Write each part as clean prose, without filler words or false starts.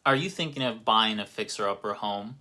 Are you thinking of buying a fixer-upper home?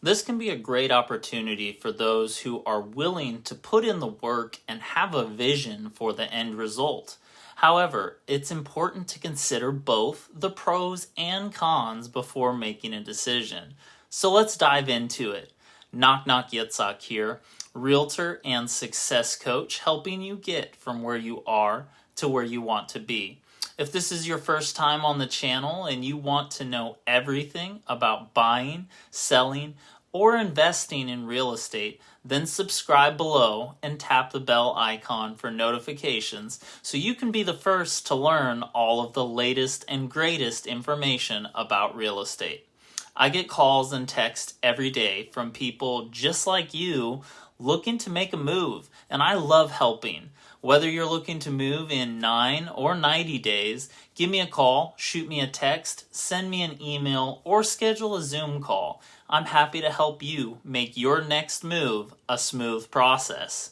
This can be a great opportunity for those who are willing to put in the work and have a vision for the end result. However, it's important to consider both the pros and cons before making a decision. So let's dive into it. Knock knock, Yitzchak here, realtor and success coach, helping you get from where you are to where you want to be. If this is your first time on the channel and you want to know everything about buying, selling, or investing in real estate, then subscribe below and tap the bell icon for notifications so you can be the first to learn all of the latest and greatest information about real estate. I get calls and texts every day from people just like you looking to make a move, and I love helping. Whether you're looking to move in 9 or 90 days, give me a call, shoot me a text, send me an email, or schedule a Zoom call. I'm happy to help you make your next move a smooth process.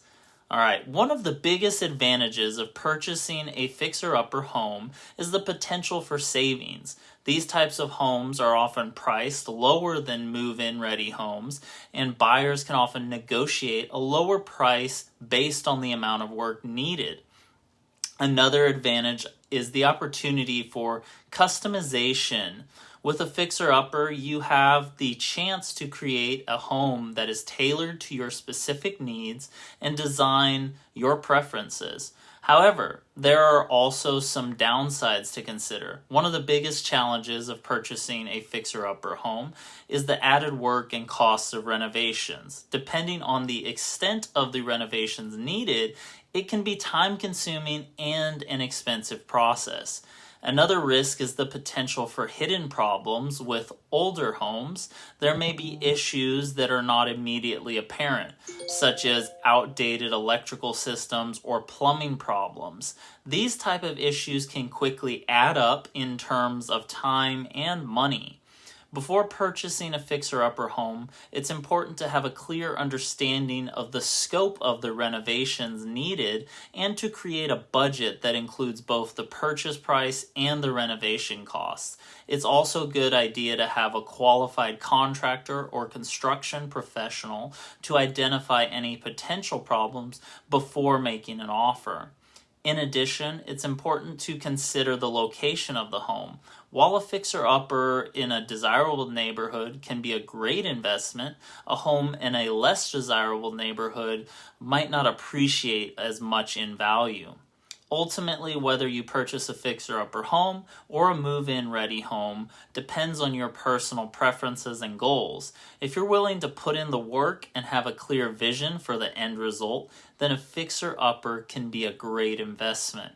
All right, one of the biggest advantages of purchasing a fixer-upper home is the potential for savings. These types of homes are often priced lower than move-in ready homes, and buyers can often negotiate a lower price based on the amount of work needed. Another advantage is the opportunity for customization. With a fixer-upper, you have the chance to create a home that is tailored to your specific needs and design your preferences. However, there are also some downsides to consider. One of the biggest challenges of purchasing a fixer-upper home is the added work and costs of renovations. Depending on the extent of the renovations needed, it can be time-consuming and an expensive process. Another risk is the potential for hidden problems with older homes. There may be issues that are not immediately apparent, such as outdated electrical systems or plumbing problems. These type of issues can quickly add up in terms of time and money. Before purchasing a fixer-upper home, it's important to have a clear understanding of the scope of the renovations needed and to create a budget that includes both the purchase price and the renovation costs. It's also a good idea to have a qualified contractor or construction professional to identify any potential problems before making an offer. In addition, it's important to consider the location of the home. While a fixer-upper in a desirable neighborhood can be a great investment, a home in a less desirable neighborhood might not appreciate as much in value. Ultimately, whether you purchase a fixer-upper home or a move-in ready home depends on your personal preferences and goals. If you're willing to put in the work and have a clear vision for the end result, then a fixer-upper can be a great investment.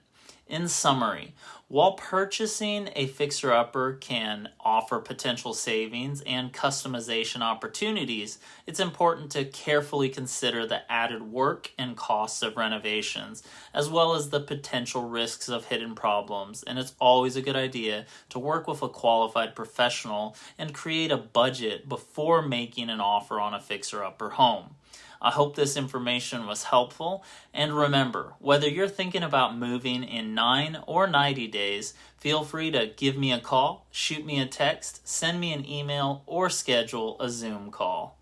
In summary, while purchasing a fixer-upper can offer potential savings and customization opportunities, it's important to carefully consider the added work and costs of renovations, as well as the potential risks of hidden problems. And it's always a good idea to work with a qualified professional and create a budget before making an offer on a fixer-upper home. I hope this information was helpful, and remember, whether you're thinking about moving in 9 or 90 days, feel free to give me a call, shoot me a text, send me an email, or schedule a Zoom call.